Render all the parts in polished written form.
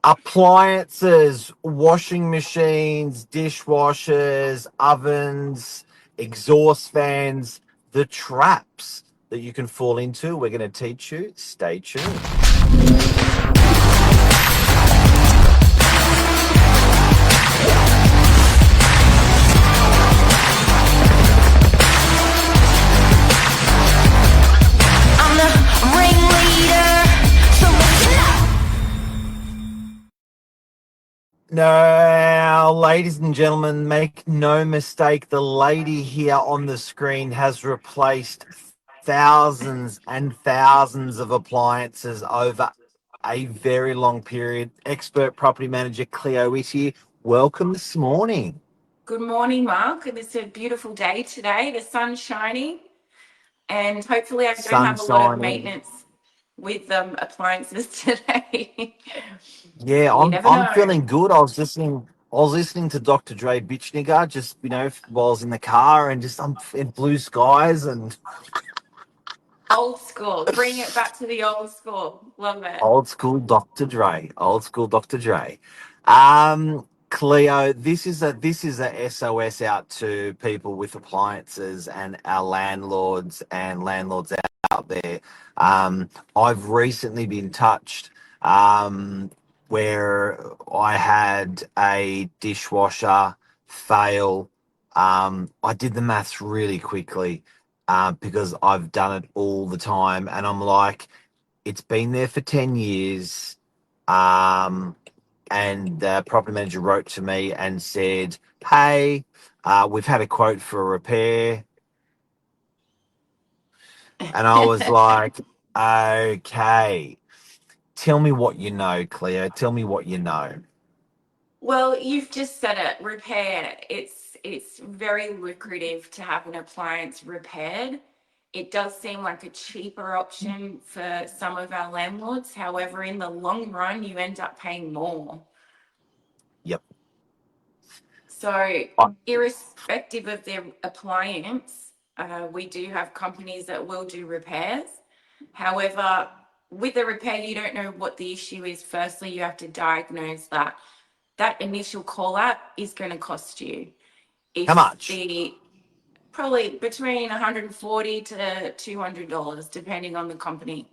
Appliances, washing machines, dishwashers, ovens, exhaust fans, the traps that you can fall into. We're going to teach you. Stay tuned. I'm the ringleader, so listen up. Now, ladies and gentlemen, make no mistake, the lady here on the screen has replaced thousands and thousands of appliances over a very long period. Expert property manager Cleo is here. Welcome this morning. Good morning, Mark. It's a beautiful day today. The sun's shining, and hopefully, I don't have a lot of Sunshine. maintenance with appliances today. Yeah, You I'm never I'm know. feeling good. I was listening to Dr. Dre Bitchnigger just while I was in the car and just I'm in blue skies and Old school. Bring it back to the old school. Love it. old school Dr. Dre. Old school Dr. Dre. Cleo, this is a SOS out to people with appliances and our landlords out there. I've recently been touched where I had a dishwasher fail. I did the maths really quickly because I've done it all the time, and I'm like, it's been there for 10 years. Um, and the property manager wrote to me and said, hey, we've had a quote for a repair. And I was like, okay, tell me what you know, Cleo. Tell me what you know. Well, you've just said it. Repair. It's very lucrative to have an appliance repaired. It does seem like a cheaper option for some of our landlords. However, in the long run, you end up paying more. Yep. So, I- irrespective of their appliance, we do have companies that will do repairs. However, with the repair, you don't know what the issue is. Firstly, you have to diagnose that. That initial call out is going to cost you. How If much? the Probably between $140 to $200, depending on the company,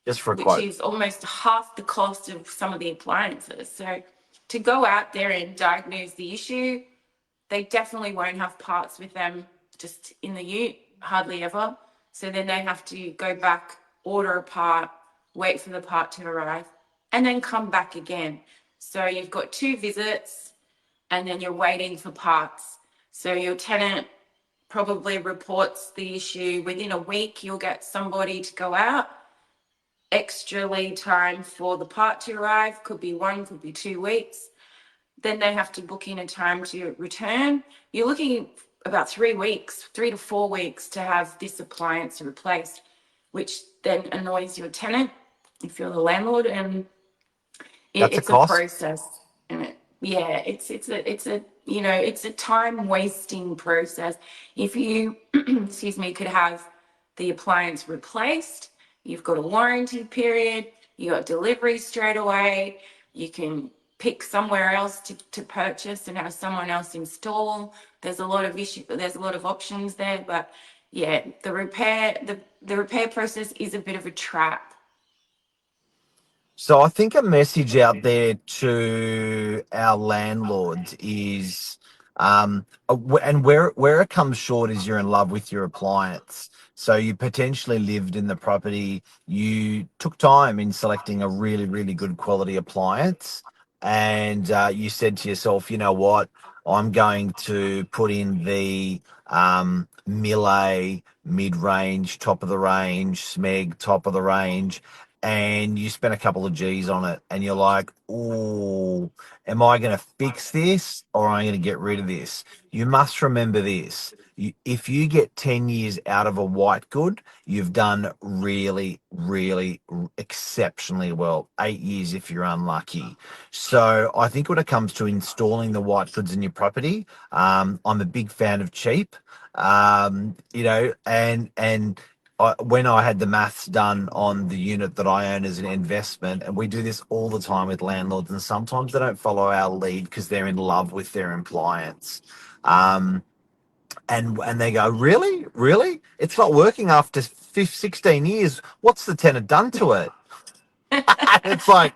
Just for a which quote. is almost half the cost of some of the appliances. So, to go out there and diagnose the issue, they definitely won't have parts with them just in the ute, hardly ever. So then they have to go back, order a part, wait for the part to arrive, and then come back again. So you've got 2 visits, and then you're waiting for parts. So your tenant probably reports the issue within a week. You'll get somebody to go out. Extra lead time for the part to arrive could be 1, could be 2 weeks. Then they have to book in a time to return. You're looking about 3 weeks, 3 to 4 weeks to have this appliance replaced, which then annoys your tenant if you're the landlord, and That's a it's a cost. process. And it's a time wasting process. If you, excuse me, could have the appliance replaced, you've got a warranty period, you got delivery straight away, you can pick somewhere else to purchase and have someone else install. There's a lot of options there, but yeah, the repair process is a bit of a trap. So I think a message out there to our landlords is, and where it comes short is you're in love with your appliance. So you potentially lived in the property, you took time in selecting a really, really good quality appliance, and you said to yourself, you know what, I'm going to put in the Miele mid-range, top of the range, Smeg top of the range, and you spend a couple of G's on it, and you're like, oh, am I going to fix this or am I going to get rid of this? You must remember this. If you get 10 years out of a white good, you've done really, really exceptionally well. 8 years if you're unlucky. So I think when it comes to installing the white goods in your property, I'm a big fan of cheap, and when I had the maths done on the unit that I own as an investment, and we do this all the time with landlords, and sometimes they don't follow our lead because they're in love with their appliance. Um, and they go, really, really, it's not working after 16 years. What's the tenant done to it? It's like,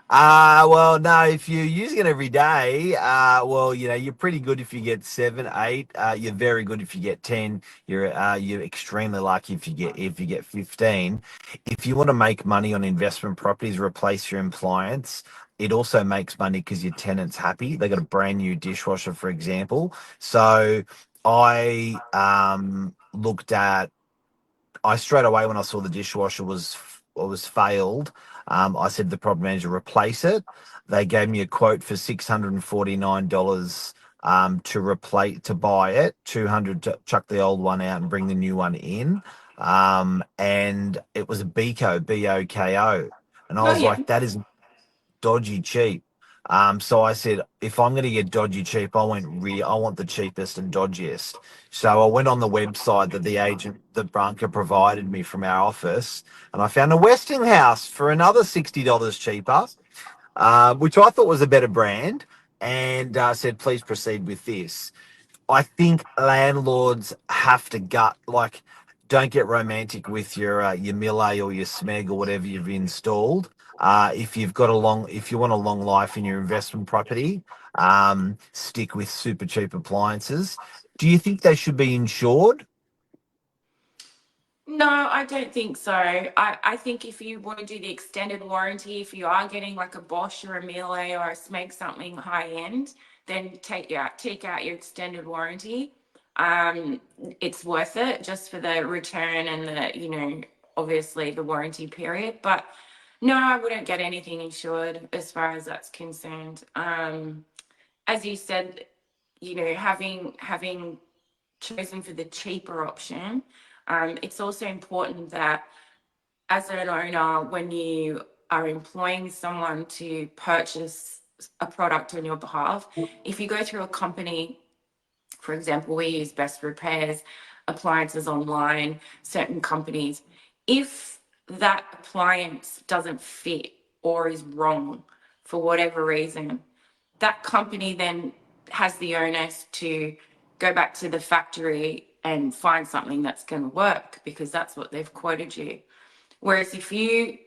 well, no, if you're using it every day, well, you're pretty good if you get 7, 8. You're very good if you get 10. You're extremely lucky if you get 15. If you want to make money on investment properties, replace your appliance. It also makes money because your tenant's happy. They got a brand new dishwasher, for example. So I looked at I straight away when I saw the dishwasher was failed, I said to the property manager replace it. They gave me a quote for $649 to buy it, 200 to chuck the old one out and bring the new one in. And it was a Boko, and I Oh was yeah. like, that is dodgy cheap. So I said, if I'm going to get dodgy cheap, I want the cheapest and dodgiest. So I went on the website that the agent, the broker provided me from our office, and I found a Westinghouse for another $60 cheaper, which I thought was a better brand, and said, please proceed with this. I think landlords have to don't get romantic with your Miele or your Smeg or whatever you've installed. If you want a long life in your investment property, stick with super cheap appliances. Do you think they should be insured? No, I don't think so. I think if you want to do the extended warranty, if you are getting like a Bosch or a Miele or a Smeg something high end, then take out your extended warranty. Um, it's worth it just for the return and obviously the warranty period. But no, I wouldn't get anything insured as far as that's concerned. As you said, having chosen for the cheaper option, it's also important that as an owner, when you are employing someone to purchase a product on your behalf, if you go through a company, for example, we use Best Repairs, appliances online, certain companies, if that appliance doesn't fit or is wrong for whatever reason, that company then has the onus to go back to the factory and find something that's going to work because that's what they've quoted you. Whereas if you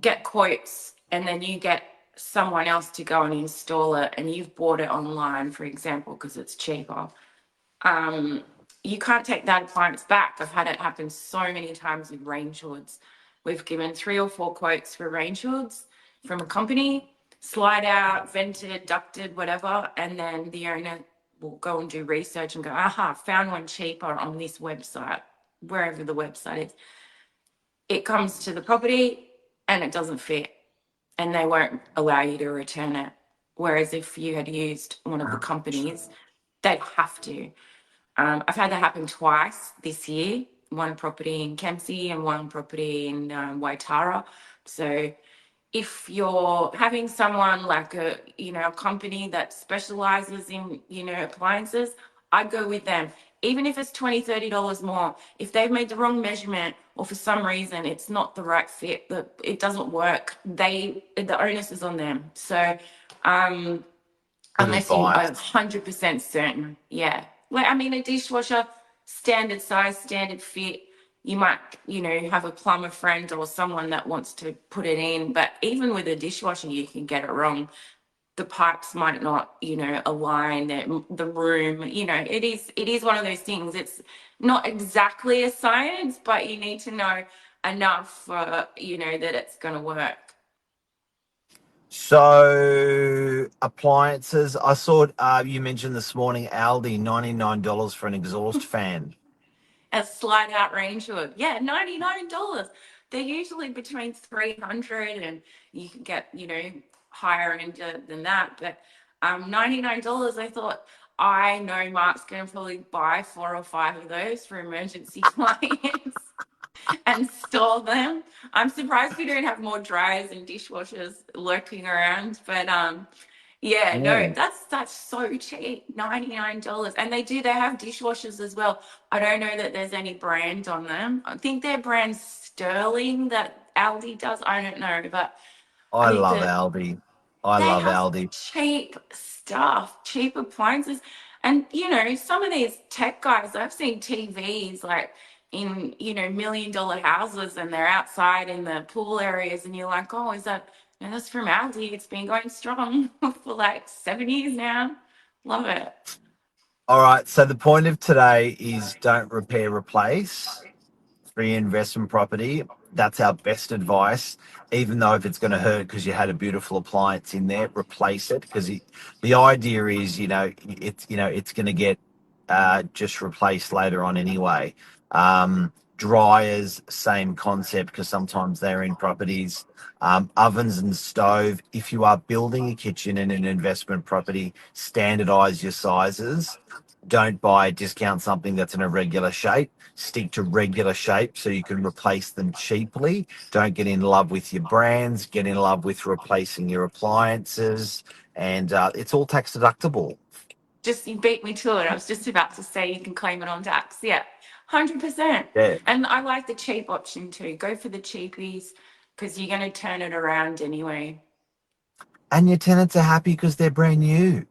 get quotes and then you get someone else to go and install it and you've bought it online, for example, because it's cheaper, you can't take that appliance back. I've had it happen so many times with range hoods. We've given 3 or 4 quotes for range hoods from a company, slide out, vented, ducted, whatever, and then the owner will go and do research and go, aha, found one cheaper on this website, wherever the website is. It comes to the property and it doesn't fit, and they won't allow you to return it. Whereas if you had used one of the companies, they'd have to. I've had that happen twice this year, one property in Kempsey and one property in Waitara. So if you're having someone like a company that specializes in, appliances, I'd go with them. Even if it's $20, $30 more, if they've made the wrong measurement or for some reason it's not the right fit, that it doesn't work, the onus is on them. So Good unless you are advice. 100% certain. Yeah. Like, I mean, a dishwasher, standard size, standard fit. You might, have a plumber friend or someone that wants to put it in. But even with a dishwasher, you can get it wrong. The pipes might not, align, the room, it is one of those things. It's not exactly a science, but you need to know enough for, that it's going to work. So appliances. I saw you mentioned this morning Aldi $99 for an exhaust fan. A slide out range hood. Yeah, $99. They're usually between 300 and you can get, higher end than that. But $99, I thought, I know Mark's going to probably buy 4 or 5 of those for emergency clients and store them. I'm surprised we don't have more dryers and dishwashers lurking around, but Yeah, no, Yeah. that's so cheap, $99. And they have dishwashers as well. I don't know that there's any brand on them. I think their brand's Sterling that Aldi does. I don't know, but I I think love that Aldi. I they love have Aldi. cheap stuff, cheap appliances. And, some of these tech guys, I've seen TVs like in, $1 million houses and they're outside in the pool areas. And you're like, oh, is that, no, that's from Aldi. It's been going strong for like 7 years now. Love it. All right. So the point of today is don't repair, replace. For your investment property. That's our best advice. Even though if it's going to hurt because you had a beautiful appliance in there, replace it because the idea is, it's going to get just replaced later on anyway. Dryers, same concept because sometimes they're in properties. Ovens and stove. If you are building a kitchen in an investment property, standardize your sizes. Don't buy, discount something that's in a regular shape. Stick to regular shape so you can replace them cheaply. Don't get in love with your brands. Get in love with replacing your appliances, and it's all tax deductible. Just you beat me to it. I was just about to say you can claim it on tax. Yeah, 100%. Yeah, And I like the cheap option too. Go for the cheapies because you're going to turn it around anyway. and your tenants are happy because they're brand new.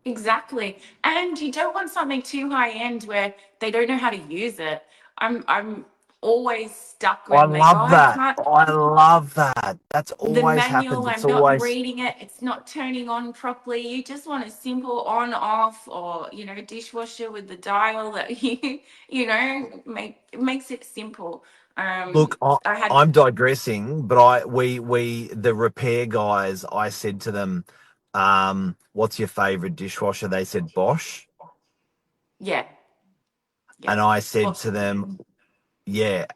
Exactly. And you don't want something too high end where they don't know how to use it. I'm always stuck I when they go, love I that. can't I love that. That's the always manual, happens. It's I'm not always reading it, it's not turning on properly. You just want a simple on off or, dishwasher with the dial that make it makes it simple. look. I had I'm digressing, but we the repair guys. I said to them, "What's your favorite dishwasher?" They said Bosch, yeah, yeah. and I said Bosch to is good. them, yeah,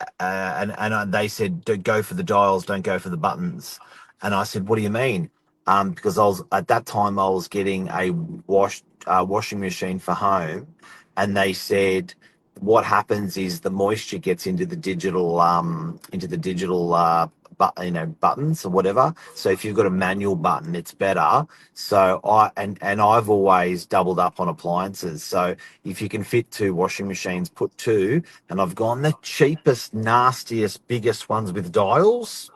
they said don't go for the dials, don't go for the buttons, and I said, what do you mean? Because I was at that time I was getting a washing machine for home, and they said what happens is the moisture gets into the digital buttons or whatever. So if you've got a manual button, it's better. So I've always doubled up on appliances. So if you can fit two washing machines, put two, and I've gone the cheapest, nastiest, biggest ones with dials,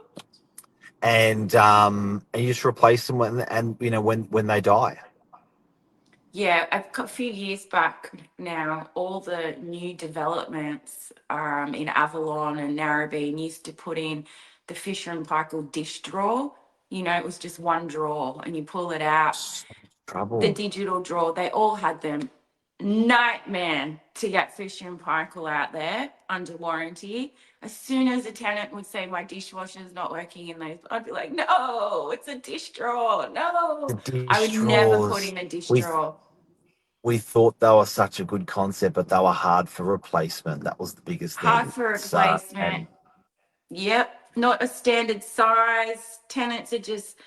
and you just replace them when they die. Yeah, a few years back now, all the new developments in Avalon and Narrabeen used to put in the Fisher and Paykel dish drawer. It was just one drawer and you pull it out. The Trouble. digital drawer, they all had them. Nightmare to get Fisher and Paykel out there under warranty. As soon as a tenant would say my dishwasher's not working in those, I'd be like, no, it's a dish drawer. The No. I dish would never put drawers. in a dish We drawer. we thought they were such a good concept, but they were hard for replacement. That was the biggest Hard thing. for So, replacement. and Yep, not a standard size. Tenants are just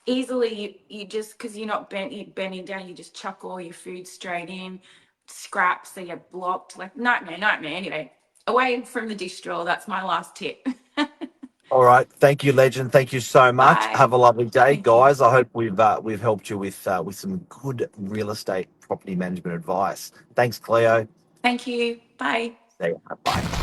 easily you just because you're bending down, you just chuck all your food straight in. Scraps they get blocked. Like nightmare, nightmare. Anyway, away from the dish drawer. That's my last tip. all right, thank you, legend. Thank you so much. Bye. Have a lovely day, Thank you. guys. I hope we've helped you with some good real estate property management advice. Thanks, Cleo. Thank you. Bye. See ya. Bye.